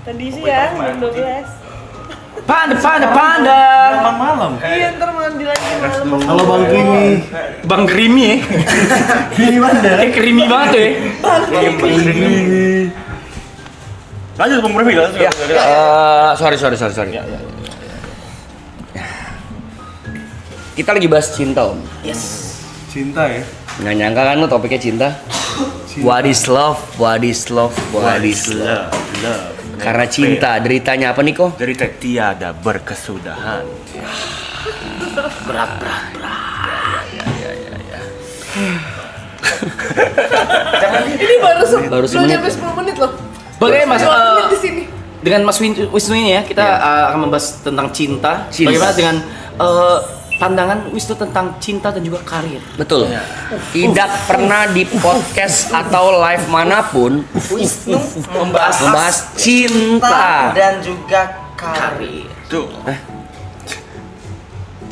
Tadi sih ya, jam 12. Panda. Malam. Iya, ntar mandi lagi malam. Halo Bang Krimi. Bang Krimi ya. Krimi Banda. Kayak krimi banget tuh ya. Lanjut Bang Krimi. Ya. Sorry. Kita lagi bahas cinta, Om. Cinta ya. Nggak nyangka kan lo topiknya cinta? What is love? Karena cinta, deritanya apa nih kok? Derita tiada berkesudahan. Berat. Ini baru Baru belum semenit. nyampe 10 menit loh. Bagaimana Mas? 2 menit di sini. Dengan Mas Wisnu ini ya, kita akan membahas tentang cinta. Cinta. Bagaimana dengan pandangan Wisnu tentang cinta dan juga karir? Betul. Tidak pernah di podcast atau live manapun Wisnu membahas cinta. dan juga karir. Tuh.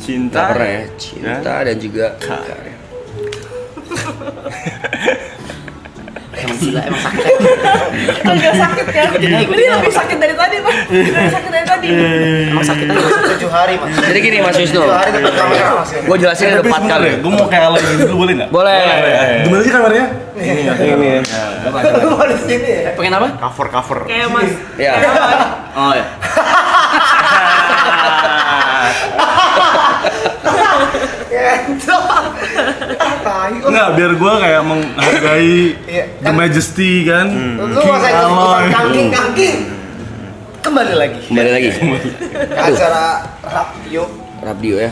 Tidak Cinta. pernah ya, cinta dan juga karir. Emang gila, emang sakit. Agak sakit ya. Ini lebih sakit dari tadi, Pak. Lebih sakit dari tadi. Emang sakit aja. 7 hari mas. Jadi gini Mas Wisnu, 7 hari tetap kamera mas. gue jelasin udah 4 kali. Gue mau kayak ala gini dulu boleh nggak? Boleh. Gimana sih kamarnya? Ini ya. Lu mau di sini ya? Pengen apa? Cover. Kayak Mas. Ya. Oh ya. Enggak, biar gue kayak menghargai Iya, The Majesty kan. Lu masa ikut ikutan kangking. Kembali lagi Ke acara radio ya.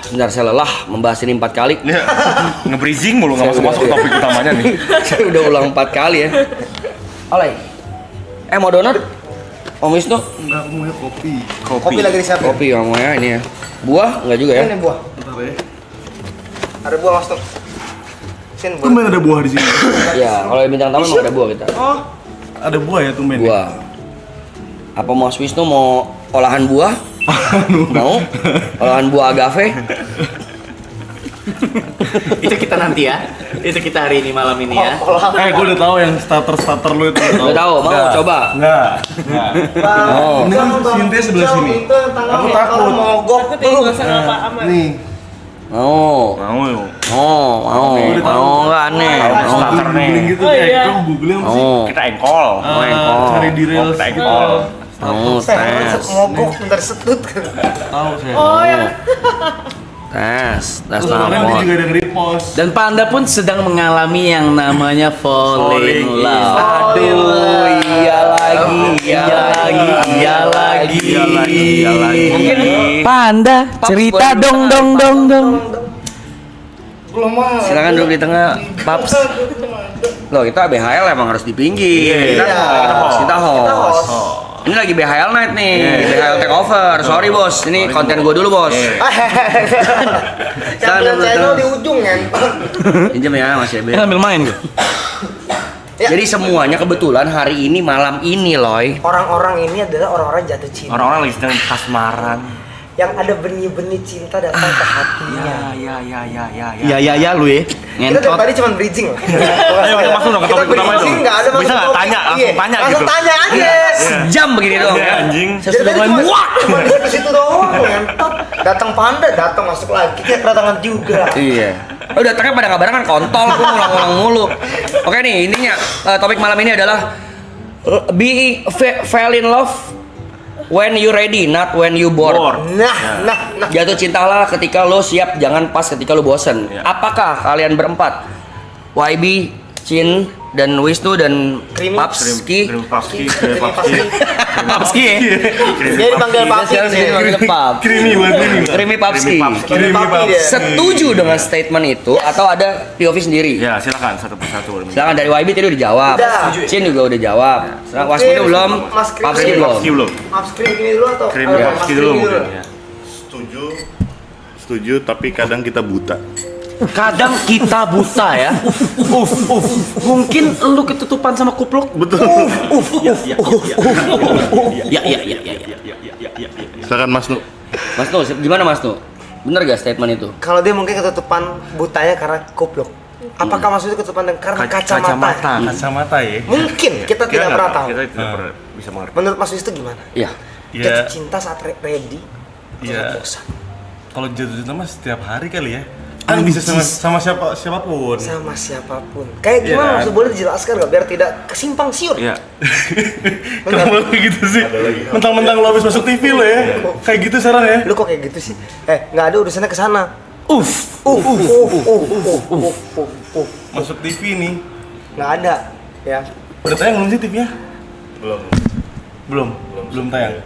Sebentar, saya lelah membahas ini 4 kali. Ya, nge-breezing mulu nggak masuk ke topik utamanya nih. Saya udah ulang 4 kali ya. Oleh. Mau donat? Om Wisnu? Enggak, aku mau kopi. Kopi lagi disiapin. Kopi yang mau ya ini ya. Buah enggak juga ya? Ini buah. Bentar ya. Ada buah mas tuh. Sini buah. Tumben ada buah di sini. Ya, kalau yang bintang tamu emang ada buah kita. Oh, Ada buah ya tumben. Buah. Apa Mas Wisnu mau olahan buah? Mau? Olahan buah agave? Itu kita nanti ya. Itu kita hari ini malam ini ya. Gue udah tahu yang starter lu itu. Udah tahu, mau Nggak. coba? Enggak. Oh. Ini kan Sintia sebelah sini. Aku takut. mogok Aku tuh nggak usah apa-apa. Nih. Mau. Mau yuk. Mau enggak aneh. Starter nih. Googling gitu Oh, kayak iya. kamu googling apa sih? Mau. Kita engkol. engkol. Cari di reels. Kita engkol. Mau tes. mogok bentar setut. Tahu saya. Oh ya. Tes Terus kemarin dia nafas. juga ada nge-repost. Dan Panda pun sedang mengalami yang namanya falling in love. Aduh, iya lagi. Mungkin Panda cerita dong. Belum mau. Silakan duduk di tengah, Paps. Loh, kita BHL emang harus di pinggir. Kita host. Ini lagi BHL night nih, BHL take over. Sorry bos, ini konten gue dulu bos. Yang bilang channel di ujung kan. Pinjam ya Mas Ebe. Ambil main gue. Ya. Jadi semuanya kebetulan hari ini malam ini loy. Orang-orang ini adalah orang-orang jatuh cinta. Orang-orang lagi sedang kasmaran. Yang ada benih-benih cinta datang ke hatinya. Ya lu ya. Kita dari tadi cuma bridging lah. Ayo kita masuk dong ke topik utama itu. Nggak ada Bisa nggak topik. tanya, langsung Iya, tanya langsung gitu. tanya aja. Jam begini doang. Iya, anjing. Saya sudah mulai cuma- muak. Cuma di situ doang, ngentot. Datang Panda, datang masuk lagi. Kita kedatangan juga. Iya. Oh, datangnya pada nggak barengan kontol, gue ngulang-ngulang mulu. Oke nih, intinya topik malam ini adalah fall in love when you ready, not when you bored. Nah. Jatuh cintalah ketika lo siap, jangan pas ketika lo bosen. Ya. Apakah kalian berempat, YB, Chin, dan Wisnu dan Krimi. Papski? Papski. Papski ya. Dia dipanggil Papi. Sekarang di sini manggil Pap. Krimi buat ini. Krimi Papski. Krimi Papi dia. Setuju dengan statement itu atau ada POV sendiri? Ya, silakan satu persatu. Silakan dari YB tadi udah dijawab. Udah. Chin juga udah jawab. Sekarang Wasmi Oke, belum, Mas Krimi. Papski belum. Papski belum. Upscreen gini dulu atau? Krimi Mas Papski Krimi dulu mungkin. Ya. Setuju, tapi kadang kita buta. Kadang kita buta ya. Mungkin lu ketutupan sama kupluk. Betul. Ya. Silakan Mas Nu. Mas Nu, gimana Mas Nu? Bener gak statement itu? Kalau dia mungkin ketutupan butanya karena kupluk. Apakah maksudnya ketutupan dengan karena kacamata? Kacamata ya. Mungkin kita tidak pernah tahu. Kita tidak pernah bisa mengerti. Menurut Mas Wisnu gimana? Iya. Jatuh Ya, cinta saat ready, Iya. jangan bosan. kalau jatuh cinta mah setiap hari kali ya. Bisa sama siapapun. Sama siapapun. Kayak Iya gimana? kan? Maksud boleh dijelaskan nggak biar tidak kesimpang siur? Iya. Kenapa lu gitu sih? Mentang-mentang lo habis masuk TV lo ya. Kayak gitu sekarang ya. Lu kok kayak gitu sih? Nggak ada urusannya ke sana. Masuk TV nih. Nggak ada, ya. Udah tayang belum sih TV-nya? Belum tayang.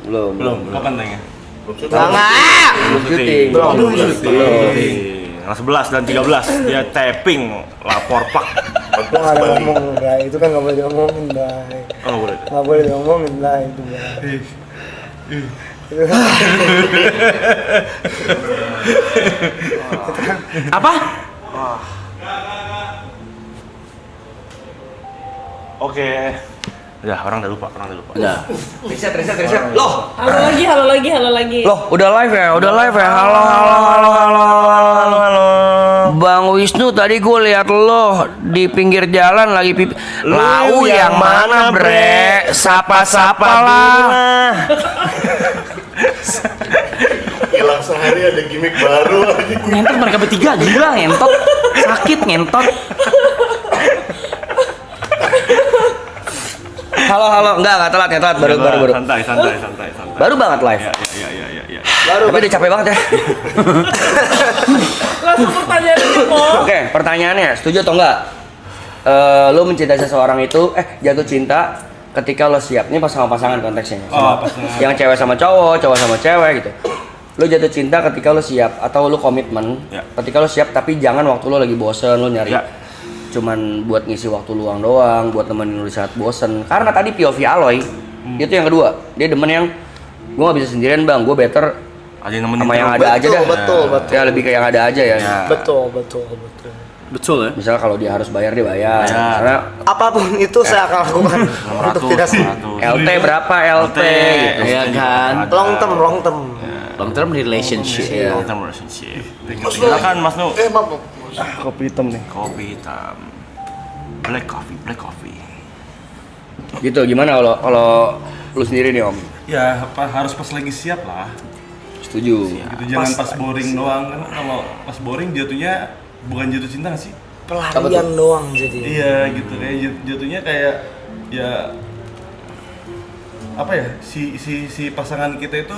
Belum. Kapan tayangnya? Nggak. Belum syuting. Belum. Tanggal 11 dan 13 dia tapping lapor pak. Lu nggak ada ngomong, Bray. Itu kan nggak boleh diomongin, Bray. Oh boleh. Nggak boleh diomongin, Bray. Itu, Bray. Apa? Oke. Ya orang udah lupa. Udah. Riset. Loh, Halo lagi. loh, udah live ya. Halo. Bang Wisnu, tadi gue lihat lo di pinggir jalan lagi pipi. Lau yang mana, bre? Sapa-sapa lah. Hilang sehari ada gimmick baru lagi. Ngentot mereka bertiga, gila ngentot. Sakit ngentot. Halo. Enggak telat. Baru. Santai. Baru banget live. Iya. Tapi udah capek banget ya. Langsung pertanyaan Kok. Oke, pertanyaannya, setuju atau enggak? Lo mencintai seseorang itu, jatuh cinta ketika lo siap. Ini pasangan konteksnya. Pasangan. Yang cewek sama cowok sama cewek gitu. Lo jatuh cinta ketika lo siap atau lo komitmen Ya. ketika lo siap, tapi jangan waktu lo lagi bosen, lo nyari Ya. cuman buat ngisi waktu luang doang, buat temenin lo di saat bosen. Karena tadi POV Aloy itu yang kedua, dia demen yang gue nggak bisa sendirian bang, gue better Aja nemenin sama yang terus. ada aja dah. Betul. Ya lebih ke yang ada aja ya. Betul. Betul ya. Misalnya kalau dia harus bayar, dia bayar. Bayar. Karena Apapun itu saya akan lakukan untuk tidak sih. 600. LT berapa LT gitu. Iya kan. Long term. Long term relationship. Iya. Long term relationship. Silakan Mas Nu. Maaf. Kopi hitam nih. Kopi hitam. Black coffee. Gitu gimana kalau lu sendiri nih Om? Ya, harus pas lagi siap lah. Setuju. Gitu jangan pas boring doang kan. Kalau pas boring jatuhnya bukan jatuh cinta nggak sih? Pelarian doang jadi. Iya gitu kayak jatuhnya kayak ya apa ya si pasangan kita itu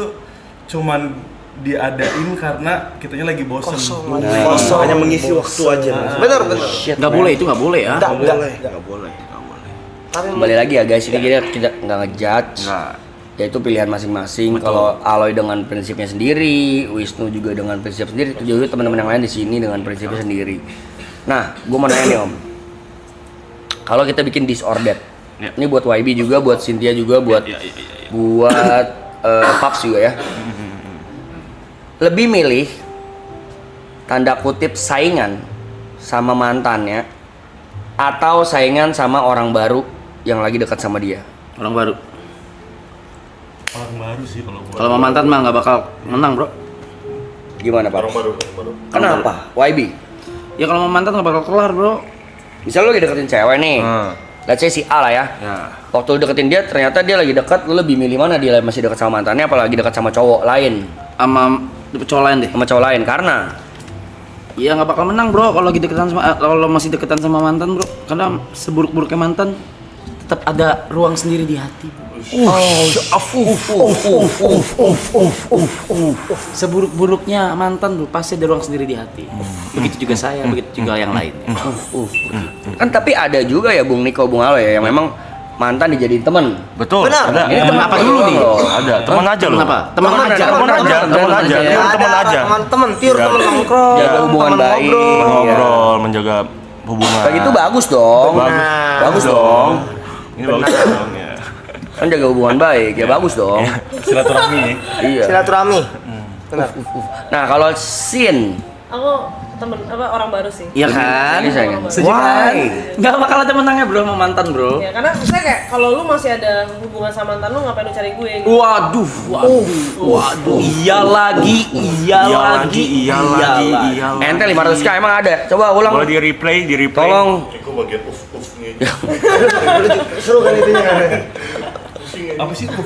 cuman diadain karena kitanya lagi bosen. Kosong. Hanya mengisi waktu aja. Bener. Nggak boleh itu nggak boleh ya. Nggak boleh. Tapi Kembali lagi ya guys, ini kita nggak ngejudge. Enggak. Ya itu pilihan masing-masing. Kalau Aloy dengan prinsipnya sendiri, Wisnu juga dengan prinsip sendiri, juga teman-teman yang lain di sini dengan prinsipnya sendiri. Nah, gue mau nanya nih Om. Kalau kita bikin disordered, Ya. ini buat YB juga, buat Cynthia juga, buat Iya. buat Paps juga ya. Lebih milih tanda kutip saingan sama mantannya atau saingan sama orang baru yang lagi dekat sama dia? Orang baru. Orang baru sih kalau buat. Kalau sama mantan mah nggak bakal menang bro. Gimana Pak? Orang baru. Kenapa? YB? Ya kalau sama mantan nggak bakal kelar bro. Misal lu lagi deketin cewek nih, let's say si A lah ya. Ya. Waktu lu deketin dia, ternyata dia lagi deket, lu lebih milih mana? Dia masih deket sama mantannya, apalagi deket sama cowok lain? Sama cowok lain deh. Sama cowok lain, karena Ya nggak bakal menang bro kalau lagi deketan sama kalau masih deketan sama mantan bro. Karena seburuk-buruknya mantan tetap ada ruang sendiri di hati. Seburuk-buruknya mantan bro pasti ada ruang sendiri di hati. Begitu juga saya, begitu juga yang lain. kan tapi ada juga ya Bung Niko, Bung Alo ya, yang memang mantan dijadiin teman. Betul. Benar. Ada. Ini teman apa dulu nih? Ada. Teman aja loh. Kenapa? Teman aja. Teman aja. Teman aja. Teman pure teman nongkrong. Jaga hubungan teman baik. ngobrol. Ngobrol, menjaga hubungan. Kayak gitu bagus dong. Bagus dong. Ini bagus dong ya. Kan jaga hubungan baik, ya bagus dong. Silaturahmi. Iya. Silaturahmi. Benar. Nah kalau Sin, Aku temen apa orang baru sih. Iya kan? Ini sayang. Setuju kan? Nggak bakal ada menangnya bro sama mantan bro. Ya, karena misalnya kayak kalau lu masih ada hubungan sama mantan lu ngapain lu cari gue? Gitu. Waduh, waduh, iya lagi. Ente 500k emang ada? Coba ulang. Boleh di replay. Tolong. Aku bagian uf nih. Seru kan itunya kan. Apa sih tuh?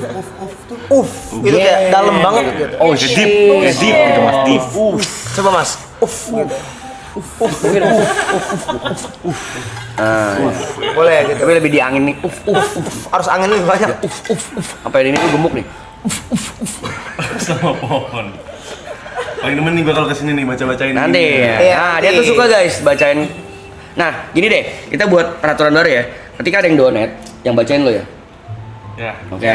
Itu kayak dalam banget gitu. Oh Deep gitu mas, deep. Coba Mas. Gitu. Boleh gitu. Tapi lebih di angin nih. Harus angin lebih banyak. Sampai ini tuh gemuk nih. Sama pohon. Paling demen nih gue kalau kesini nih baca-bacain. Nanti ya. Iya, Nah, dia nanti. tuh suka guys bacain. Nah, gini deh, kita buat peraturan baru ya. Ketika ada yang donate, yang bacain lo ya. Ya. Oke.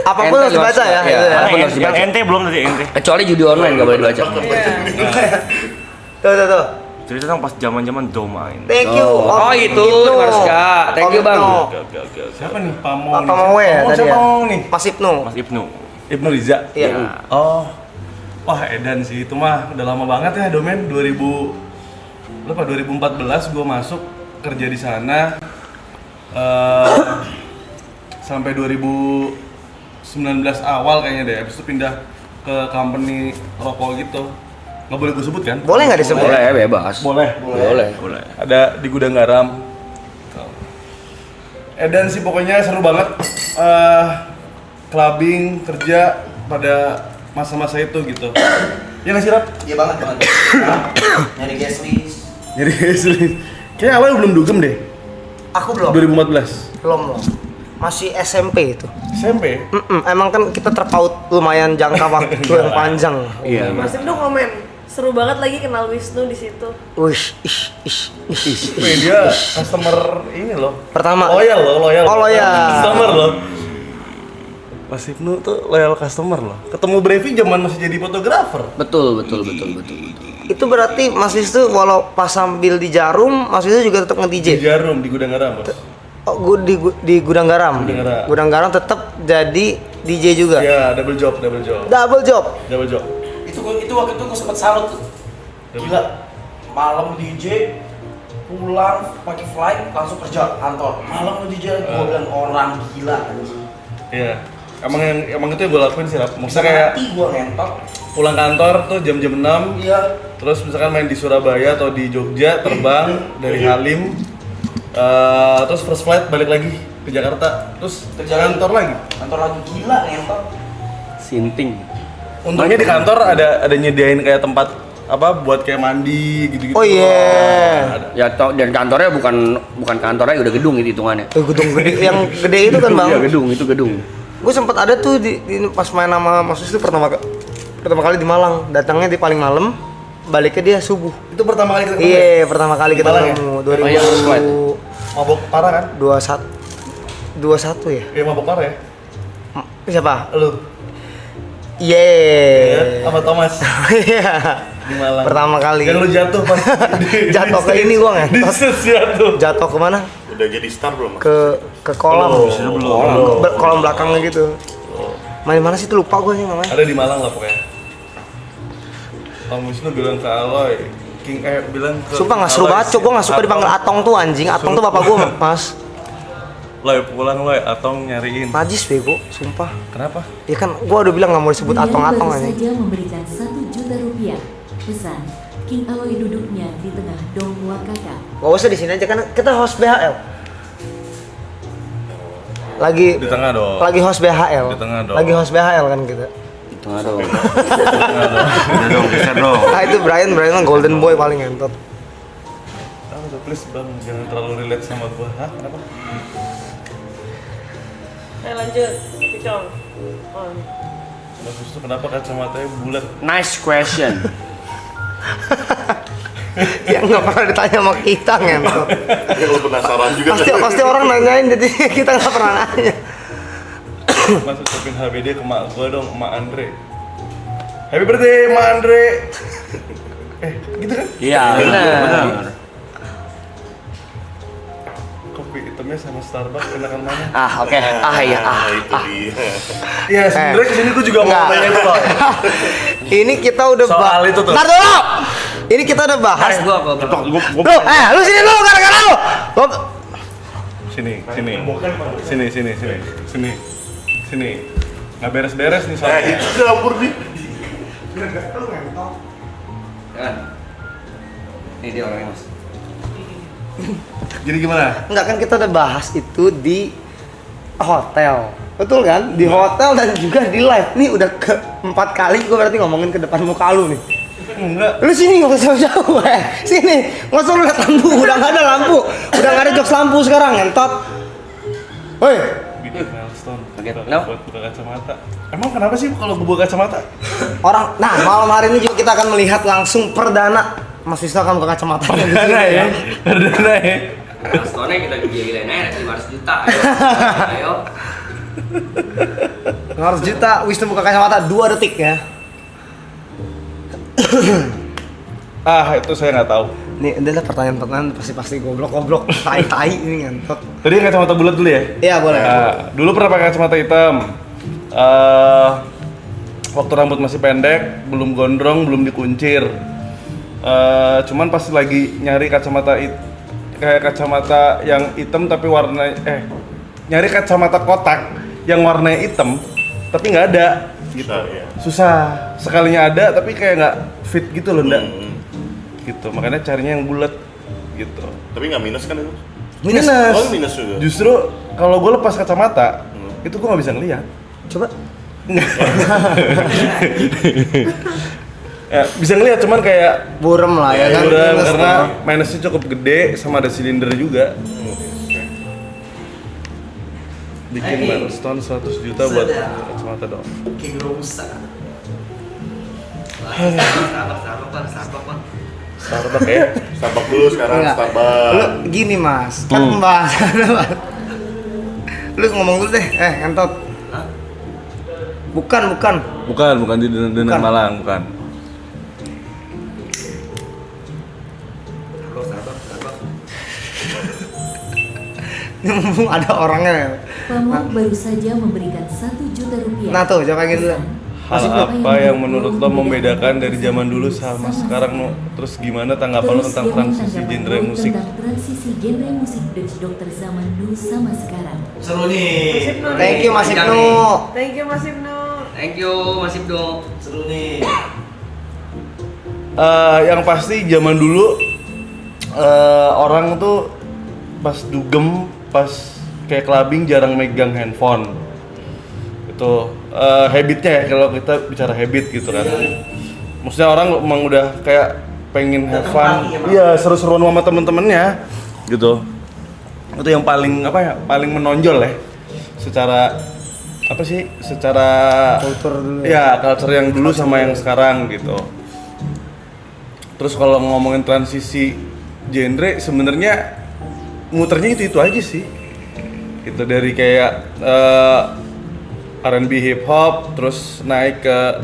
Apapun harus dibaca ya. Iya, gitu ya. apapun harus dibaca. Ente belum tadi ente. Kecuali judi online nggak boleh dibaca. Tuh. Cerita dong pas zaman domain. Thank you. Oh, itu 500k. Thank you, Bang. Oke. Siapa nih? Pamo. Apa mau ya tadi Siapa ya? mau nih? Mas Ibnu. Mas Ibnu. Ibnu Riza. Iya. Oh. Wah, edan sih itu mah udah lama banget ya domain 2014 gua masuk kerja di sana. Sampai 2019 awal kayaknya deh. Habis itu pindah ke company rokok gitu. Nggak boleh gue sebut kan? Boleh nggak disebut? Boleh ya, bebas. Boleh. Boleh. Ada di gudang garam. Edan sih pokoknya seru banget. Clubbing, kerja pada masa-masa itu gitu. Ya nggak sih Rap? Iya banget. Nyari guest list. Jadi kayaknya awalnya belum dugem deh. Aku belum. 2014. Belum. Masih SMP itu. SMP. Emang kan kita terpaut lumayan jangka waktu yang panjang. Iya. Mas Ibnu komen, seru banget lagi kenal Wisnu di situ. Wish, Wih, dia customer ini loh. Pertama. Loyal loh. Oh, loyal. Customer loh. Mas Ibnu tuh loyal customer loh. Ketemu Brevi zaman masih jadi fotografer. Betul. Itu berarti Mas Wisnu walau pas sambil di Jarum, Mas Wisnu juga tetap nge-DJ. Di Jarum di gudang garam, Bos. Oh, di Gudang Garam. Gudang Garam. Gudang Garam tetap jadi DJ juga. Ya, double job. Double job. Itu waktu itu gue sempet salut tuh. Gila. Malam DJ, pulang pakai flight langsung kerja kantor. Malam DJ, gue bilang orang gila anjing. Iya. Emang itu yang gue lakuin sih, Rap. Maksudnya kayak Mati gue ngentot. pulang kantor tuh jam-jam 6. Iya. Terus misalkan main di Surabaya atau di Jogja, terbang dari Halim. Terus first flight balik lagi ke Jakarta. Terus kerja kantor lagi. Kantor lagi gila ngentot. Sinting. Untungnya di kantor ada nyediain kayak tempat apa buat kayak mandi gitu-gitu. Oh iya. Ada. Ya dan kantornya bukan kantornya udah gedung itu hitungannya. Gedung gede yang gede itu kan, Bang. Iya, gedung. Gue sempet ada tuh di pas main sama Mas Wisnu pertama kali di Malang. Datangnya di paling malam, baliknya dia subuh. Itu pertama kali kita ketemu. Iya, pertama kali kita Malang ya? ketemu. Oh, iya, first flight. 2021 Mabok parah kan? 21 ya? Iya mabok parah ya. Siapa? Lu. Yeay. Sama Thomas Iya. di Malang. Pertama kali. Yang lu jatuh pas Jatuh ke ini gua Di ngentot. stage jatuh. Jatuh kemana? Udah jadi star belum? Mas? Ke kolam. Belum. Kolam belakangnya gitu. Main mana sih tuh lupa gue sih namanya. Ada di Malang lah pokoknya. Om Wisnu bilang ke Aloy, bilang ke Sumpah nggak seru banget, gue nggak suka dipanggil Atong tuh anjing. Atong tuh bapak gue, Mas. Loy pulang Loy, Atong nyariin. Najis bego, sumpah. Kenapa? Ya kan, gue udah bilang nggak mau disebut Atong-Atong Baru anjing. saja memberikan 1 juta rupiah. Pesan, King Aloy duduknya di tengah Dong Wakaka. Gak usah di sini aja kan kita host BHL. Lagi Di tengah dong. lagi host BHL. Di tengah dong. Lagi host BHL kan kita. Tengah dong. Udah dong, geser dong. Ah itu Brian mah golden boy paling ngentot. Ah, udah please bang, jangan terlalu relate sama gua. Hah? Kenapa? Ayo lanjut, Picong. Oh. Mas Wisnu kenapa kacamatanya bulat? Nice question. Yang nggak pernah ditanya sama kita ngentot. Lu penasaran juga. Pasti orang nanyain jadi kita nggak pernah nanya. Mas ucapin HBD ke mak gua dong, Mak Andre. Happy birthday, Mak Andre. Gitu kan? Iya, benar. Kopi hitamnya sama Starbucks enakan mana? Ah, oke. Iya. Nah, itu dia. Iya, sebenarnya kesini gua juga mau Enggak. tanya itu loh. Ini kita udah Soal itu tuh. Ntar dulu. Ini kita udah bahas. Gua Lu, lu sini dulu gara-gara lu. Sini. Nggak beres-beres nih soalnya. Itu dapur nih. Ini dia orangnya mas. Jadi gimana? Enggak, kan kita udah bahas itu di hotel. Betul kan? Di hotel dan juga di live. Nih udah keempat kali gue berarti ngomongin ke depan muka lu nih. Enggak. Lu sini nggak usah jauh, sini. Nggak usah lu lihat lampu, udah nggak ada lampu, udah nggak ada jokes lampu sekarang, ngentot. Woi, Bikin milestone. Kaget. Buat buka kacamata. Emang kenapa sih kalau gue buka kacamata? orang. Nah, malam hari ini juga kita akan melihat langsung perdana Mas Wisnu akan buka kacamata. Perdana ya. Milestone kita gila-gilain aja 500 juta. Ayo. 500 juta, Wisnu buka kacamata 2 detik ya. Itu saya nggak tahu. Nih, adalah pertanyaan-pertanyaan pasti goblok, tai ini ngentot. Tadi yang kacamata bulat dulu ya? Iya, boleh. Dulu pernah pakai kacamata hitam. Waktu rambut masih pendek, belum gondrong, belum dikuncir. Cuman pas lagi nyari kacamata kayak kacamata yang hitam tapi warna nyari kacamata kotak yang warnanya hitam tapi nggak ada gitu. Susah. Sekalinya ada tapi kayak nggak fit gitu loh, ndak. Gitu. Makanya carinya yang bulat gitu. Tapi nggak minus kan itu? Minus. Oh minus juga. Justru kalau gue lepas kacamata itu gue nggak bisa ngeliat. Coba. Ya, bisa ngeliat cuman kayak Burem lah ya kan. kurang Minus karena lah. minusnya cukup gede sama ada silinder juga. Bikin milestone 100 juta buat kacamata dong. Kayak gerosa. Starbucks ya. Starbucks dulu sekarang Enggak. Starbucks. Lu gini Mas, kan pembahasan Mas. Lu ngomong dulu deh, ngentot. Bukan. Bukan di Denang Bukan. Malang, bukan. Ini mumpung ada orangnya ya. Pamor baru saja memberikan 1 juta rupiah. Nah tuh, coba gitu. Hal apa yang menurut lo membedakan dari zaman dulu sama sekarang lo? Terus gimana tanggapan lo tentang transisi genre musik? Tentang transisi genre musik dari dokter zaman dulu sama sekarang. Seru nih. Thank you Mas Ibnu. Thank you Mas Ibnu. Thank you Mas Ibnu. Seru nih. Yang pasti zaman dulu orang tuh pas dugem, pas kayak clubbing jarang megang handphone. Itu habitnya ya kalau kita bicara habit gitu kan. Maksudnya orang emang udah kayak pengen have fun, iya seru-seruan sama temen-temennya gitu. Itu yang paling apa ya, paling menonjol ya secara apa sih, secara Kultur dulu ya, culture yang dulu sama yang sekarang gitu. Terus kalau ngomongin transisi genre sebenarnya muternya itu aja sih. Gitu dari kayak R&B hip hop, terus naik ke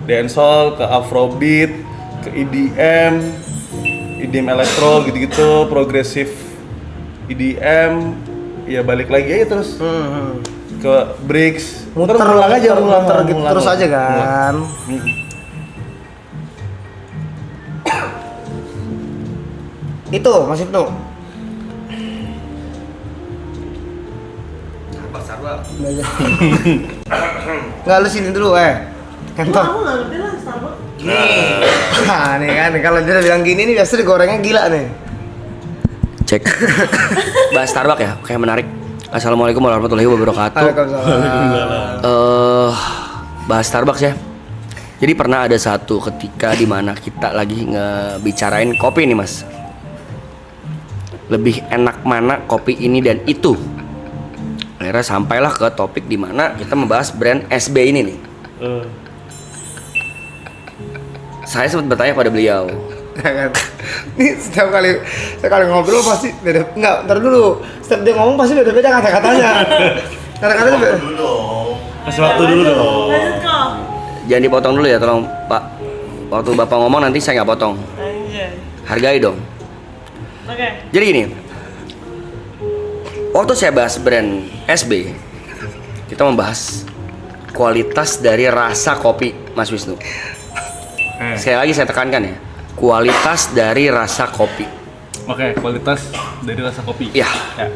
dancehall, ke afrobeat, ke EDM elektro gitu-gitu, progresif EDM, ya balik lagi aja terus ke breaks, Muter ngulang aja, muter gitu ngulang. terus aja kan. Itu Mas Ibnu. Starbucks. Enggak, lu sini dulu Kentot. Aku nggak ngerti lah Starbucks. Nah, nih kan kalau dia bilang gini nih biasa digorengnya gila nih. Cek. Bahas Starbucks ya, kayak menarik. Assalamualaikum warahmatullahi wabarakatuh. Waalaikumsalam. Bahas Starbucks ya. Jadi pernah ada satu ketika di mana kita lagi ngebicarain kopi nih mas. Lebih enak mana kopi ini dan itu. Akhirnya sampailah ke topik di mana kita membahas brand SB ini nih. Saya sempat bertanya pada beliau. Nih setiap kali ngobrol pasti beda. Enggak, ntar dulu. Setiap dia ngomong pasti beda-beda kata-katanya. Kata-katanya beda. Dulu dong. Kasih waktu dulu dong. Lanjut kok. Jangan dipotong dulu ya tolong Pak. Waktu Bapak ngomong nanti saya nggak potong. Anjay. Hargai dong. Oke. Jadi gini, waktu saya bahas brand SB, kita membahas kualitas dari rasa kopi, Mas Wisnu. Sekali lagi saya tekankan ya, kualitas dari rasa kopi. Oke, kualitas dari rasa kopi. Ya,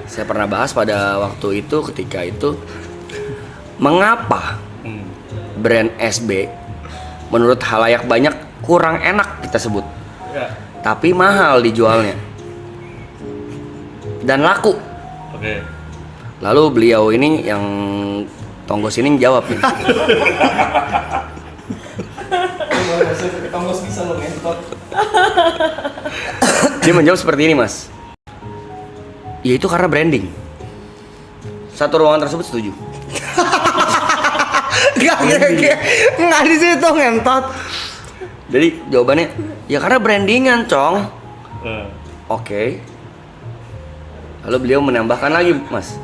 saya pernah bahas pada waktu itu ketika itu mengapa brand SB menurut halayak banyak kurang enak kita sebut, tapi mahal dijualnya dan laku. Oke. Lalu beliau ini yang Tonggos ini jawab nih. Tonggos bisa lo ngentot. Dia menjawab seperti ini, Mas. Ya itu karena branding. Satu ruangan tersebut setuju. Nggak di situ ngentot. Jadi jawabannya ya karena brandingan, Cong. Oke. Lalu beliau menambahkan lagi, Mas.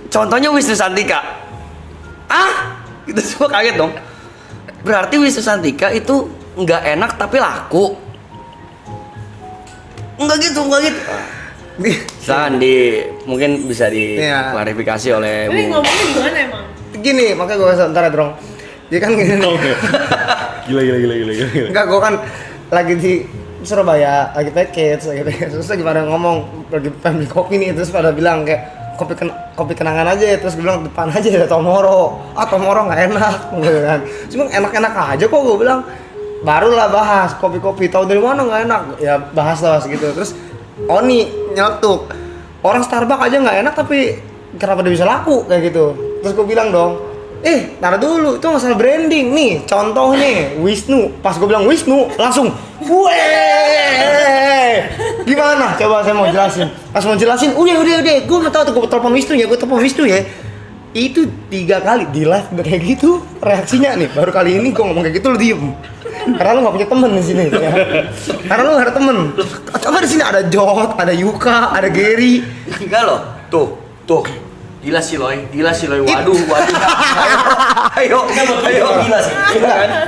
Contohnya Wisnu Santika. Kita semua kaget dong. Berarti Wisnu Santika itu nggak enak tapi laku. Enggak gitu. Silakan mungkin bisa diklarifikasi oleh Ini Bu. ngomongnya gimana emang? Gini, makanya gue kasih ntar ya, Drong. Jadi kan gini nih. Gila. Enggak, gue kan lagi di Surabaya, lagi package. Terus lagi pada ngomong, lagi pengen beli kopi nih, terus pada bilang kayak kopi kenangan aja, terus gue bilang depan aja ada Tomoro. Tomoro nggak enak, gitu kan. Cuma enak-enak aja kok, gue bilang. Barulah bahas kopi-kopi, tahu dari mana nggak enak, ya bahas gitu. Terus Oni nyeletuk, orang Starbucks aja nggak enak tapi kenapa dia bisa laku kayak gitu. Terus gue bilang dong, taruh dulu, itu masalah branding nih. Contohnya Wisnu, pas gue bilang Wisnu langsung, gimana? Coba saya mau jelasin. Pas mau jelasin, udah, gue nggak tahu tuh, gue telepon Wisnu ya. Itu 3 kali di live udah kayak gitu reaksinya nih. Baru kali ini gue ngomong kayak gitu lu diem. Karena lu nggak punya temen di sini, ya. Karena lu nggak ada temen. Coba di sini ada Jot, ada Yuka, ada Gary. Enggak loh. Tuh. Gila sih Loy. Waduh. Ayo. Gila sih.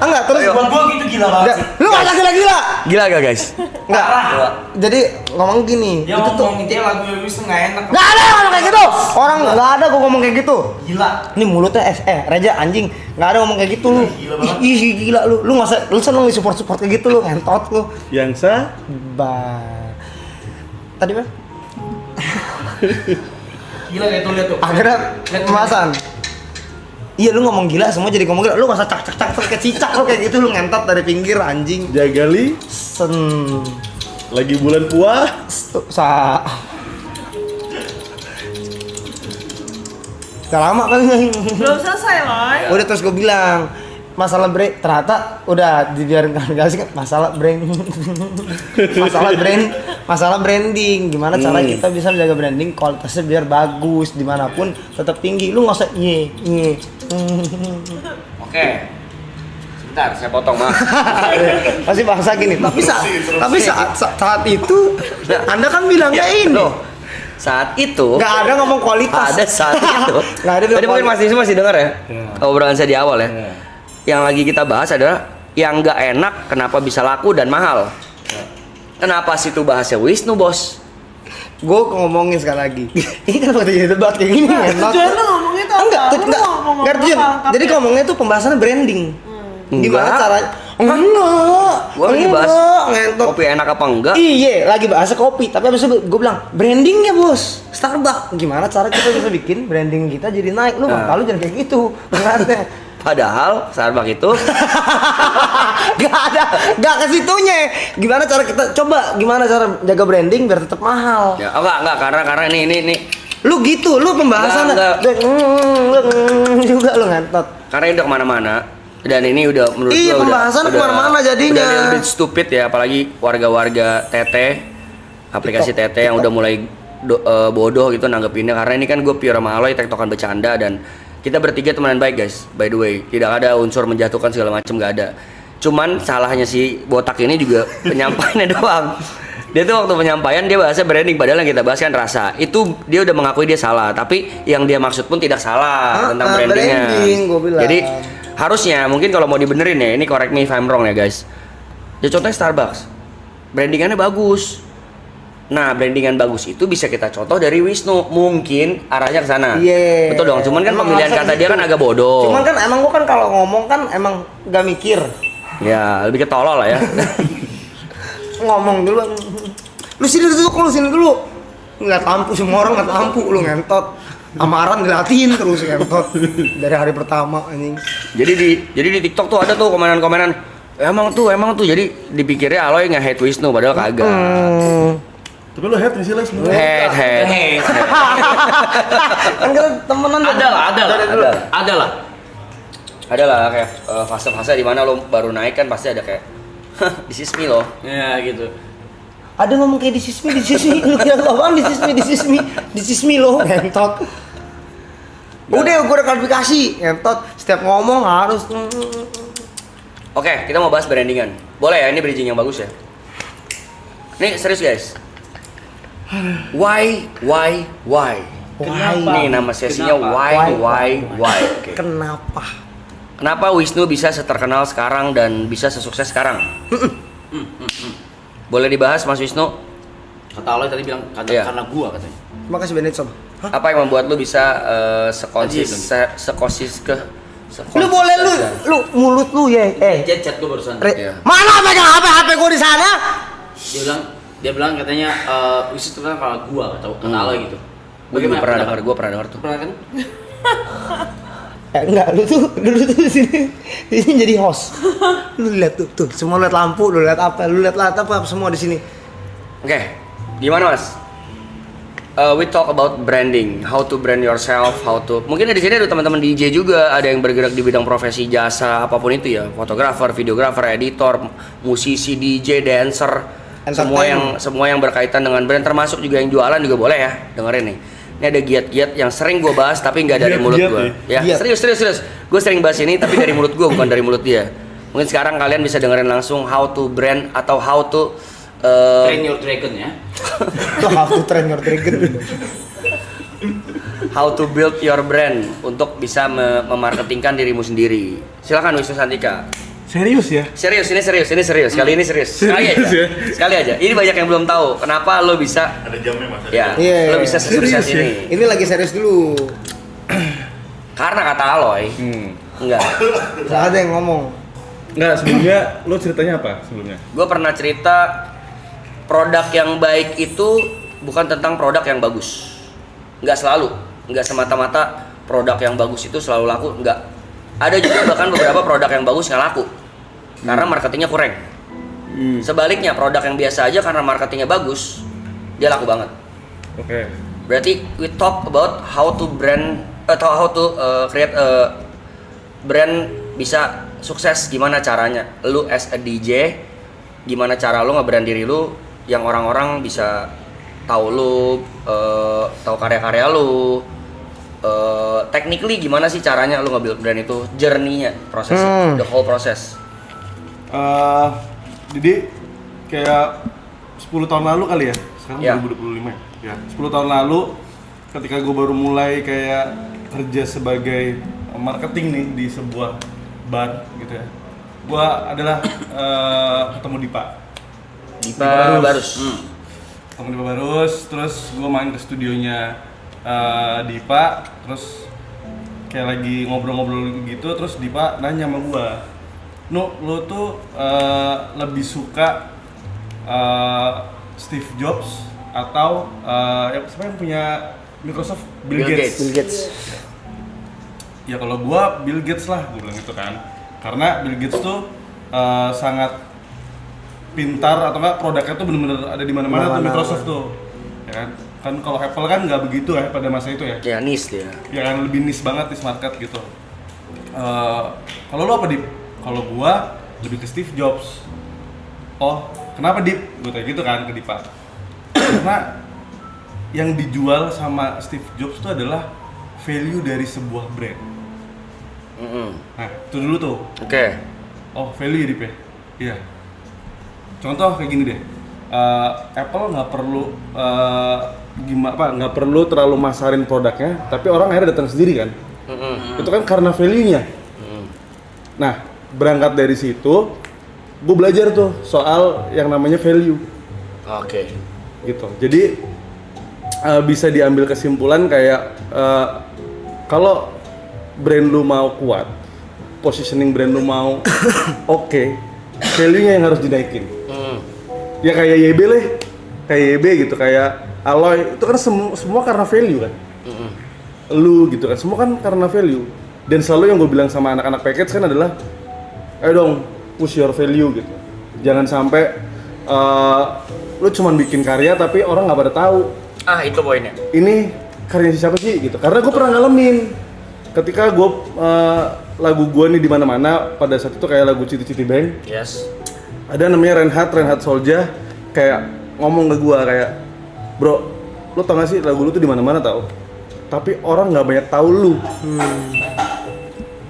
Enggak, terus Buat gua gitu gila banget sih. lu nggak gila. Gila gak guys? Enggak. Jadi ngomong gini, Dia itu tuh ngomong intinya lagu Wisnu nggak enak. nggak ada ngomong kayak gitu. Orang nggak ada gua ngomong kayak gitu. Gila. Ini mulutnya Reja anjing, nggak ada ngomong kayak gitu lu. Gila banget. Ih gila lu nggak usah, lu seneng support kayak gitu lu, ngentot lu. Yang sah Tadi apa? Gila kayak tuh lihat tuh. Akhirnya pembahasan. Iya lu ngomong gila, semua jadi ngomong gila. Lu nggak usah cak kayak cicak lu kayak gitu, lu ngentot dari pinggir anjing. Jagali lagi bulan puah. Udah lama kali. Belum selesai loh. Udah terus gue bilang masalah ternyata udah dibiarin kan masalah branding, gimana cara kita bisa menjaga branding kualitasnya biar bagus dimanapun tetap tinggi. Lu nggak usah Oke. Sebentar, saya potong Mas. masih bahasa gini, tapi saat itu Anda kan bilangnya ini Saat itu nggak ada ngomong kualitas. ada saat itu. Nggak ada Tadi mungkin Mas Nisma masih dengar ya? Obrolan saya di awal ya. Yang lagi kita bahas adalah yang nggak enak kenapa bisa laku dan mahal. Kenapa situ bahasnya Wisnu, Bos? Gue ngomongin sekali lagi. Ini kan waktu jadi debat kayak gini enak. Tujuan lu ngomongnya tuh Enggak, apa? Lu ngomong enggak tujuan. apa? Jadi ngomongnya tuh pembahasannya branding. Gimana Enggak. caranya? Enggak. Gua lagi bahas ngentot. kopi enak apa enggak? Iya, lagi bahas kopi, tapi abis itu gue bilang brandingnya bos, Starbucks. Gimana cara kita bisa bikin branding kita jadi naik? Lu kalau jangan kayak gitu, ngeliatnya. Padahal Starbucks itu Gak ke situnya. Gimana cara kita gimana cara jaga branding biar tetap mahal? ya enggak karena ini Lu gitu, lu pembahasannya Enggak. juga lu ngentot. karena ini udah kemana-mana dan ini udah menurut Iya, gua pembahasan kemana-mana jadinya. udah lebih stupid ya, apalagi warga-warga TT, aplikasi TT yang udah mulai bodoh gitu nanggepinnya. Karena ini kan gue pure sama Aloy tektokan bercanda dan kita bertiga temenan baik guys, by the way. Tidak ada unsur menjatuhkan segala macam, nggak ada. Cuman salahnya si botak ini juga penyampaiannya doang. Dia tuh waktu penyampaian dia bahasnya branding, padahal yang kita bahas kan rasa. Itu dia udah mengakui dia salah, tapi yang dia maksud pun tidak salah tentang brandingnya. Branding, gua bilang. Jadi harusnya mungkin kalau mau dibenerin ya, ini correct me if I'm wrong ya guys. Ya contohnya Starbucks, brandingannya bagus, Nah, brandingan bagus itu bisa kita contoh dari Wisnu. Mungkin arahnya ke sana. Iya. Betul dong. Cuman kan Emang pemilihan ngerasa kata dia gitu. kan agak bodoh. Cuman kan emang gua kan kalau ngomong kan emang gak mikir. Ya, lebih ke tolol lah ya. Ngomong dulu. Lu sini dulu. Ngeliat lampu, semua orang ngeliat lampu, lu ngentot. Amaran dilatiin terus ngentot. Dari hari pertama anjing. Jadi di TikTok tuh ada tuh komenan-komenan. Emang tuh. Jadi dipikirnya Aloy nge-hate Wisnu padahal kagak. Tapi lu head sih lah sebenarnya. Hate. Kan kita temenan tuh. Ada lah. Ada lah kayak fase-fase di mana lo baru naik kan pasti ada kayak this is me loh. Ya gitu. Ada ngomong kayak this is me. Lu kira lu apaan this is me lo ngentot. Udah gua udah klarifikasi ngentot. Setiap ngomong harus Oke, kita mau bahas brandingan. Boleh ya, ini bridging yang bagus ya. Nih serius guys. Why? Kenapa? Nih nama sesinya Kenapa? why. Oke. Kenapa Wisnu bisa seterkenal sekarang dan bisa sesukses sekarang? Boleh dibahas Mas Wisnu? Kata Aloy tadi bilang Iya. karena gua katanya. Makasih Benedson. Apa yang membuat lu bisa Lu boleh lu mulut lu ya. Chat gua barusan. Iya. Mana pegang HP gua di sana? Dia bilang katanya Wisis itu kan kalau gua atau kata Aloy gitu. Gue pernah dengar tuh. Pernah kan? Enggak, lu tuh di sini jadi host. Lu lihat tuh, semua lihat lampu, lu lihat apa semua di sini. Oke, gimana Mas? We talk about branding, how to brand yourself, mungkin di sini ada teman-teman DJ juga, ada yang bergerak di bidang profesi jasa apapun itu ya, fotografer, videografer, editor, musisi, DJ, dancer, semua yang berkaitan dengan brand, termasuk juga yang jualan juga boleh ya, dengerin nih. Ini ada giat-giat yang sering gue bahas tapi nggak dari mulut gue. Ya, serius. Gue sering bahas ini tapi dari mulut gue bukan dari mulut dia. Mungkin sekarang kalian bisa dengerin langsung how to brand atau how to Train your dragon ya. How to train your dragon. how to build your brand untuk bisa memarketingkan dirimu sendiri. Silakan Wisnu Santika. Serius ya? Ini serius. Kali ini serius. Sekali aja. Ini banyak yang belum tahu. Kenapa lo bisa? Ada jamnya mas. Ya. Iya. Lo bisa sesukses ini. Ini lagi serius dulu. Karena kata Aloy. Enggak. Enggak ada yang ngomong. Enggak, sebelumnya lo ceritanya apa sebelumnya? Gue pernah cerita produk yang baik itu bukan tentang produk yang bagus. Enggak selalu. Enggak semata-mata produk yang bagus itu selalu laku. Enggak. Ada juga bahkan beberapa produk yang bagus nggak laku. Karena marketingnya kurang. Sebaliknya produk yang biasa aja karena marketingnya bagus, dia laku banget. Oke. Berarti we talk about how to brand atau how to create a brand bisa sukses, gimana caranya. Lu as a DJ, gimana cara lu nge-brand diri lu yang orang-orang bisa tahu lu, tahu karya-karya lu. Technically gimana sih caranya lu nge-build brand itu, journey-nya, prosesnya, the whole process. Jadi kayak 10 tahun lalu kali ya, sekarang Ya. 2025 ya. 10 tahun lalu ketika gue baru mulai kayak kerja sebagai marketing nih di sebuah bar gitu ya. Gue adalah ketemu Dipa Barus. Ketemu Dipa Barus, terus gue main ke studionya Dipa, terus kayak lagi ngobrol-ngobrol gitu, terus Dipa nanya sama gue, lu tuh lebih suka Steve Jobs atau siapa yang punya Microsoft? Bill Gates. Ya kalau gua Bill Gates lah, gua bilang gitu kan. Karena Bill Gates tuh sangat pintar, atau enggak produknya tuh bener-bener ada di mana-mana tuh Microsoft tuh. Ya kan? Kan kalau Apple kan nggak begitu ya pada masa itu ya. Ya niche dia. Ya kan lebih niche banget niche market gitu. Kalau lu apa Dip? Kalau gua lebih ke Steve Jobs. Oh, kenapa Dip? Gue tanya gitu kan ke Dipa. Karena yang dijual sama Steve Jobs itu adalah value dari sebuah brand. Nah, itu dulu tuh. Oke. Oh, value ya Dip ya? Iya. Contoh kayak gini deh. Apple nggak perlu nggak perlu terlalu masarin produknya, tapi orang akhirnya datang sendiri kan. Itu kan karena value-nya. Nah, berangkat dari situ, gue belajar tuh soal yang namanya value. Oke. gitu. Jadi bisa diambil kesimpulan kayak kalau brand lu mau kuat, positioning brand lu mau oke, value-nya yang harus dinaikin. Ya kayak YB lah, kayak YB gitu, kayak Aloy itu kan semua karena value kan. Lu gitu kan, semua kan karena value. Dan selalu yang gue bilang sama anak-anak package kan adalah, ayo dong push your value gitu. Jangan sampai lu cuman bikin karya tapi orang nggak pada tahu. Itu poinnya. Ini karya siapa sih gitu. Karena gue pernah ngalamin ketika gue lagu gue nih di mana-mana pada saat itu kayak lagu Citi Bang. Yes. Ada namanya Reinhard Solja kayak ngomong ke gue kayak, bro, lu tau gak sih lagu lu tuh di mana-mana tau, tapi orang nggak banyak tahu lu.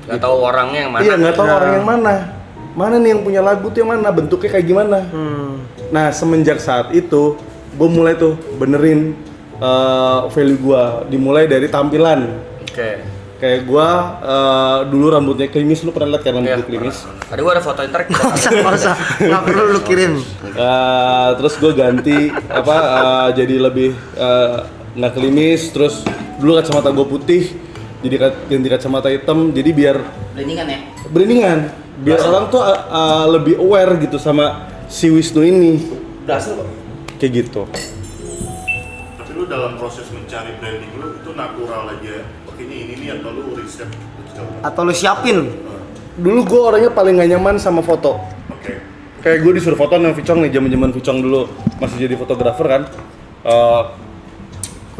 Nggak tahu orangnya yang mana. Iya, nggak tahu orang yang mana. Mana nih yang punya lagu tuh yang mana, bentuknya kayak gimana. Nah, semenjak saat itu gue mulai tuh benerin value gue, dimulai dari tampilan. Oke. Kayak gue dulu rambutnya klimis, lu pernah lihat kan rambut klimis? Tadi gue ada foto interak. Nggak usah, nggak perlu lu kirim. Terus gue ganti jadi lebih nggak klimis. Terus dulu kacamata gue putih, jadi ganti kacamata hitam. Jadi biar brandingan, biar orang tuh lebih aware gitu sama si Wisnu ini. Berhasil kok. Kayak gitu. Tapi lu dalam proses mencari branding lu itu natural aja. Ini nih atau lu riset Atau lu siapin. Dulu gue orangnya paling gak nyaman sama foto. Oke. Kayak gue disuruh foto sama Vicong nih, zaman Vicong dulu masih jadi fotografer kan.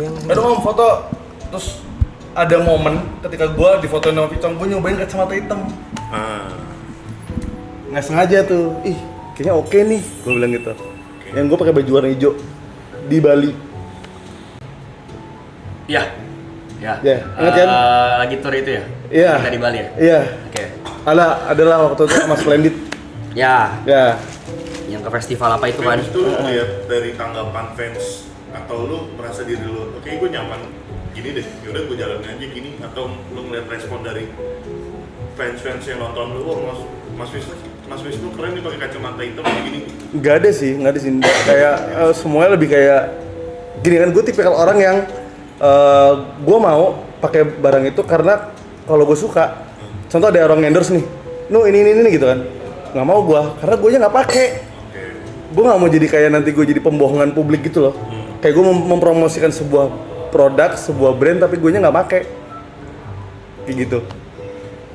Aduh om foto, terus ada momen ketika gue difotoin sama Vicong, gue nyobain kacamata hitam. Nggak sengaja tuh, kayaknya oke nih, gue bilang gitu. Yang gue pakai baju warna hijau di Bali. Iya. Ya. Ingat kan? Lagi tour itu ya? Iya. Kita di Bali ya? Iya. Oke. Adalah waktu itu sama Splendid. Ya. Ya. Yang ke festival apa itu kan? Habis itu lu lihat dari tanggapan fans atau lu merasa diri lu, oke gue nyaman gini deh, yaudah gue jalanin aja gini, atau lu ngeliat respon dari fans yang nonton lu, Mas Wisnu keren nih pakai kacamata hitam kayak gini. Nggak ada sih. Kayak semuanya lebih kayak gini kan, gue tipikal orang yang gue mau pakai barang itu karena kalau gue suka. Contoh ada orang endorse nih, ini gitu kan, nggak mau gue karena gue nya nggak pakai. Gue nggak mau jadi kayak nanti gue jadi pembohongan publik gitu loh. Kayak gue mempromosikan sebuah produk, sebuah brand tapi gue nya nggak pakai, kayak gitu.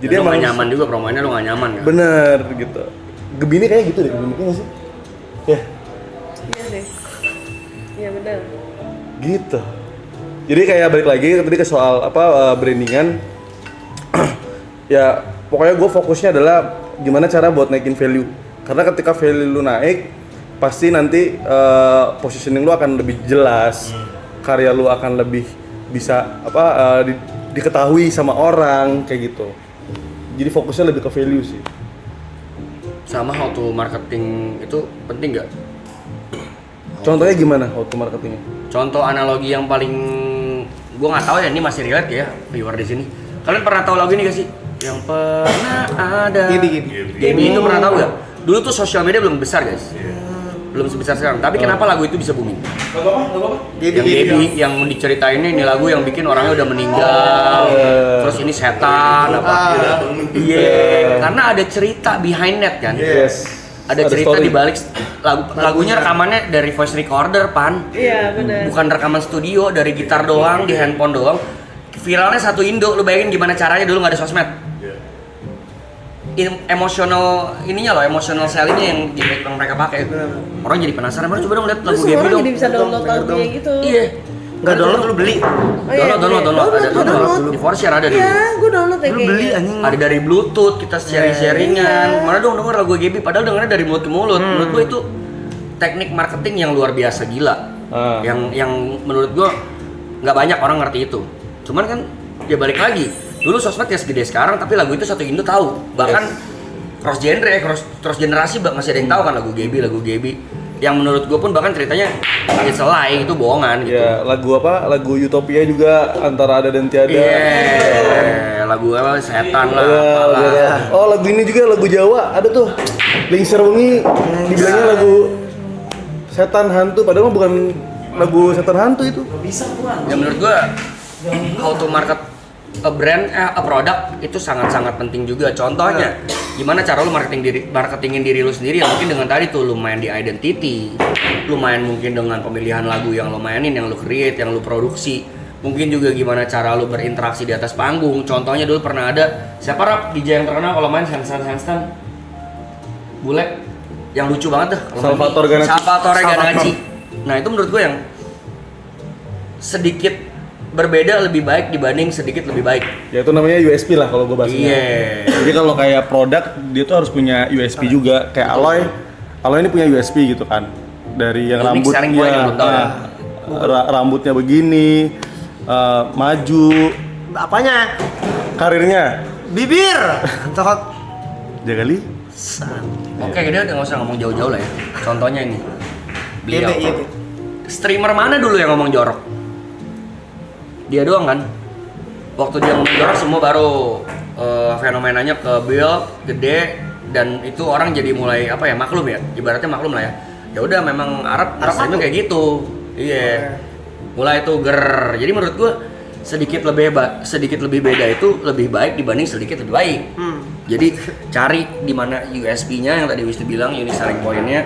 Jadi lu nggak nyaman juga promonya, lu nggak nyaman kan? Bener gitu. Gemini kayak gitu deh, Gemini nggak sih? Ya. Iya deh. Iya benar. Gitu. Jadi kayak balik lagi tadi ke soal brandingan. Ya pokoknya gue fokusnya adalah gimana cara buat naikin value. Karena ketika value lu naik, pasti nanti positioning lu akan lebih jelas, karya lu akan lebih bisa diketahui sama orang kayak gitu. Jadi fokusnya lebih ke value sih. Sama how to marketing itu penting nggak? Contohnya gimana how to marketingnya? Contoh analogi yang paling gue nggak tahu ya, ini masih relate ya viewer di sini. Kalian pernah tahu lagu ini gak sih? Yang pernah ada. Gaby itu pernah tahu nggak? Dulu tuh sosial media belum besar guys. Belum sebesar sekarang. Tapi kenapa lagu itu bisa booming? Yang Gaby yang diceritain ini lagu yang bikin orangnya udah meninggal. Terus ini setan apa? Iya. Karena ada cerita behind that kan. Yes. Ada cerita di balik lagunya, rekamannya dari voice recorder pan. Iya benar. Bukan rekaman studio, dari gitar doang, di handphone doang. Viralnya satu Indo, lu bayangin gimana caranya dulu nggak ada sosmed. Emosional ininya loh, emosional sellingnya yang mereka pakai. Orang jadi penasaran, coba dong lihat lagu Gaby dong. Jadi bisa download lagunya gitu. Iya. Nggak download lu beli. Download. Ada di Forshare ada dulu. Iya, gue download ya kayaknya. Beli anjing. Ada dari Bluetooth, kita sharingan. Mana dong denger lagu Gaby, padahal dengernya dari mulut ke mulut. Menurut gue itu teknik marketing yang luar biasa gila. Yang menurut gue nggak banyak orang ngerti itu. Cuman kan dia balik lagi. Dulu sosmed ya segede sekarang, tapi lagu itu satu Indo tahu. Bahkan cross genre, cross generasi masih ada yang tahu kan lagu Gaby. Yang menurut gue pun bahkan ceritanya it's a lie, itu bohongan gitu. Ya, lagu Utopia juga antara ada dan tiada. Iya, lagu apa setan lah. Oh, lagu ini juga lagu Jawa ada tuh. Lingser Wengi dibilangnya lagu setan hantu, padahal mah bukan lagu setan hantu itu. Bisa bukan? Ya menurut gua how to market a brand, a product itu sangat-sangat penting juga. Contohnya, gimana cara lu marketingin diri lu sendiri ya mungkin dengan tadi tuh lu main di identity, lu main mungkin dengan pemilihan lagu yang lu mainin, yang lu create, yang lu produksi. Mungkin juga gimana cara lu berinteraksi di atas panggung. Contohnya dulu pernah ada siapa rap DJ yang terkenal kalau main handstand bule yang lucu banget dah. Salvatore Ganacci. Nah itu menurut gue yang sedikit berbeda lebih baik dibanding sedikit lebih baik. Ya itu namanya USP lah kalau gue bahasnya. Iya. Jadi kalau kayak produk dia tuh harus punya USP juga. Kayak Aloy ini punya USP gitu kan. Dari yang Unique selling point yang belum tahu ya. Rambutnya begini, maju, Apanya? karirnya. Bibir. Cokot. Jaga kali. Oke, dia nggak usah ngomong jauh-jauh lah ya. Contohnya ini. Beliau. Iya. Streamer mana dulu yang ngomong jorok? Dia doang kan? Waktu dia ngomong jorok semua baru fenomenanya ke build, gede, dan itu orang jadi mulai apa ya, maklum ya, ibaratnya maklum lah ya. Ya udah memang Arab itu kayak gitu. Iya. Mulai itu jadi menurut gua sedikit lebih beda itu lebih baik dibanding sedikit lebih baik. Jadi cari di mana USP-nya yang tadi Wisnu bilang, unique selling point-nya.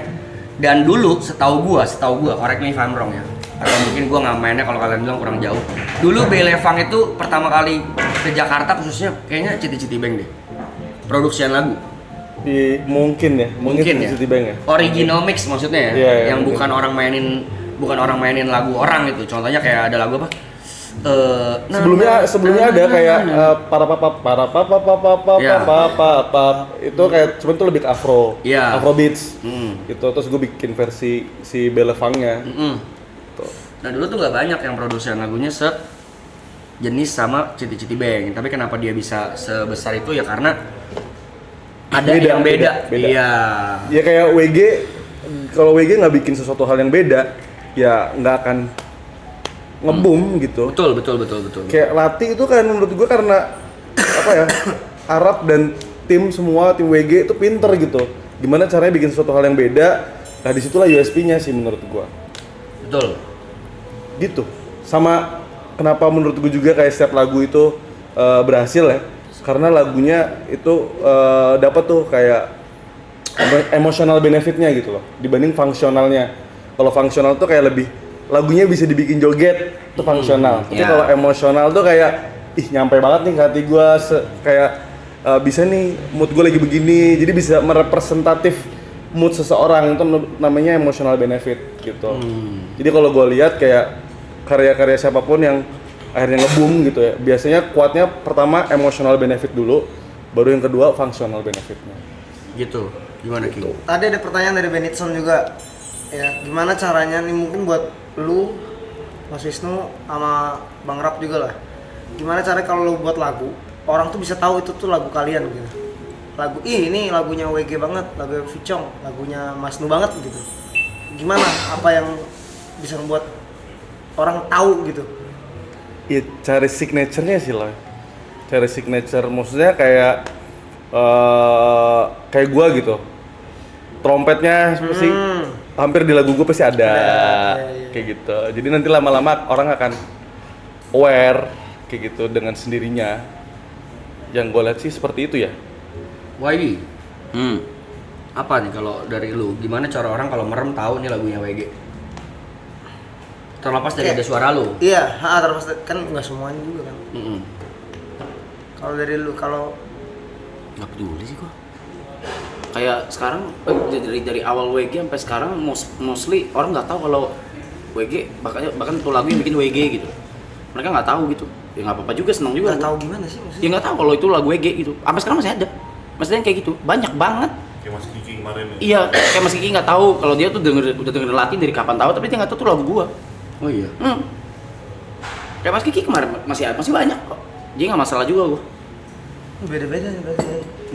Dan dulu setahu gua, correct me if I'm wrong ya. Atau mungkin gua nggak mainnya kalau kalian bilang kurang jauh. Dulu Belevang itu pertama kali ke Jakarta khususnya kayaknya Citi Bank deh. Produksian lagu. Mungkin ya. Citibank ya. Original mix maksudnya ya. Iya, yang mungkin. bukan orang mainin lagu orang itu. Contohnya kayak ada lagu apa? Sebelumnya ada kayak para itu kayak cuman tuh lebih ke afro, Iya. afro beats, itu terus gue bikin versi si Belevangnya. Nah dulu tuh nggak banyak yang produsen lagunya jenis sama Citi Bank. Tapi kenapa dia bisa sebesar itu ya karena ada yang beda. Iya. Ya kayak WG, kalau WG nggak bikin sesuatu hal yang beda, ya nggak akan nge-boom gitu. Betul. Kayak Lati itu kan menurut gue karena apa ya, Arab dan tim WG itu pinter gitu. Gimana caranya bikin sesuatu hal yang beda? Nah disitulah USP-nya sih menurut gue. Betul. Gitu. Sama kenapa menurut gue juga kayak setiap lagu itu berhasil ya. Karena lagunya itu dapat tuh kayak emotional benefitnya gitu loh dibanding fungsionalnya. Kalau fungsional tuh kayak lebih lagunya bisa dibikin joget itu fungsional. Tapi kalau emosional tuh kayak nyampe banget nih ke hati gue, kayak bisa nih mood gue lagi begini, jadi bisa merepresentatif mood seseorang, itu namanya emotional benefit gitu. Jadi kalau gue lihat kayak karya-karya siapapun yang akhirnya nge-boom gitu ya, biasanya kuatnya pertama emotional benefit dulu, baru yang kedua functional benefitnya. Gitu. Gimana King? Tadi ada pertanyaan dari Benitson juga. Ya, gimana caranya nih mungkin buat lu, Mas Wisnu sama Bang Rap juga lah. Gimana caranya kalau lu buat lagu, orang tuh bisa tahu itu tuh lagu kalian gitu. Ini lagunya WG banget, lagu Vicong, lagunya Mas Nu banget gitu. Gimana apa yang bisa membuat orang tahu gitu? Ya cari signature-nya sih lah. Cari signature, maksudnya kayak gua gitu. Trompetnya pasti hampir di lagu gue pasti ada, kayak gitu. Jadi nanti lama-lama orang akan aware kayak gitu dengan sendirinya. Yang gue lihat sih seperti itu ya. WG. Apa nih kalau dari lu? Gimana cara orang kalau merem tahu nih lagunya WG? Terlepas dari ada suara lu. Iya, terlepas kan nggak semuanya juga kan. Kalau dari lu, kalau Nggak peduli sih gua. Kayak sekarang dari awal WG sampai sekarang mostly orang nggak tahu kalau WG bahkan tuh lagu yang bikin WG gitu. Mereka nggak tahu gitu. Ya nggak apa-apa juga, seneng juga. nggak tahu gimana sih maksudnya? Ya nggak tahu kalau itu lagu WG gitu. Sampai sekarang masih ada. Maksudnya kayak gitu. Banyak banget. Kayak Mas Kiki kemarin ya. Iya, kayak Mas Kiki nggak tahu kalau dia tuh udah denger Latin dari kapan tahu, tapi dia nggak tahu tuh lagu gua. Oh iya. Kayak Mas Kiki kemarin masih banyak kok. Dia nggak masalah juga gua. Beda-beda nih berarti.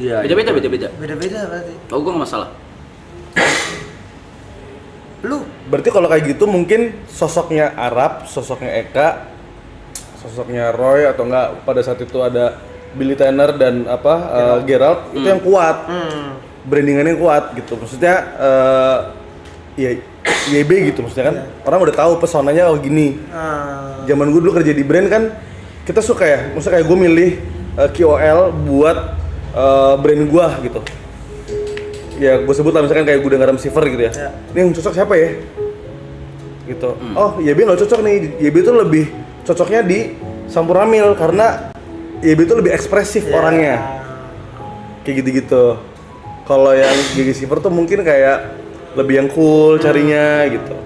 Iya. Beda-beda berarti. Oh, gua nggak masalah. Lu Berarti kalau kayak gitu mungkin sosoknya Arab, sosoknya Eka, sosoknya Roy atau enggak pada saat itu ada Billy Tanner dan Gerald itu yang kuat. Brandingannya kuat gitu. Maksudnya ya YB gitu maksudnya kan. Orang udah tahu pesonanya gini. Zaman gue dulu kerja di brand kan kita suka ya, maksudnya kayak gue milih KOL buat brand gue gitu. Ya gue sebut lah misalkan kayak Gudang Garam Silver gitu ya. Ini yang cocok siapa ya? Gitu. Oh YB nggak cocok nih. YB itu lebih cocoknya di Sampurna karena YB itu lebih ekspresif orangnya. Kayak gitu-gitu. Kalau yang GG Silver tuh mungkin kayak lebih yang cool carinya gitu.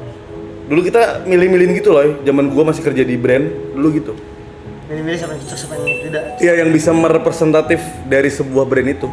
Dulu kita milih-milihin gitu loh, zaman gua masih kerja di brand, dulu gitu. Milih-milih siapa yang cocok, siapa yang tidak. Iya, yang bisa merepresentatif dari sebuah brand itu.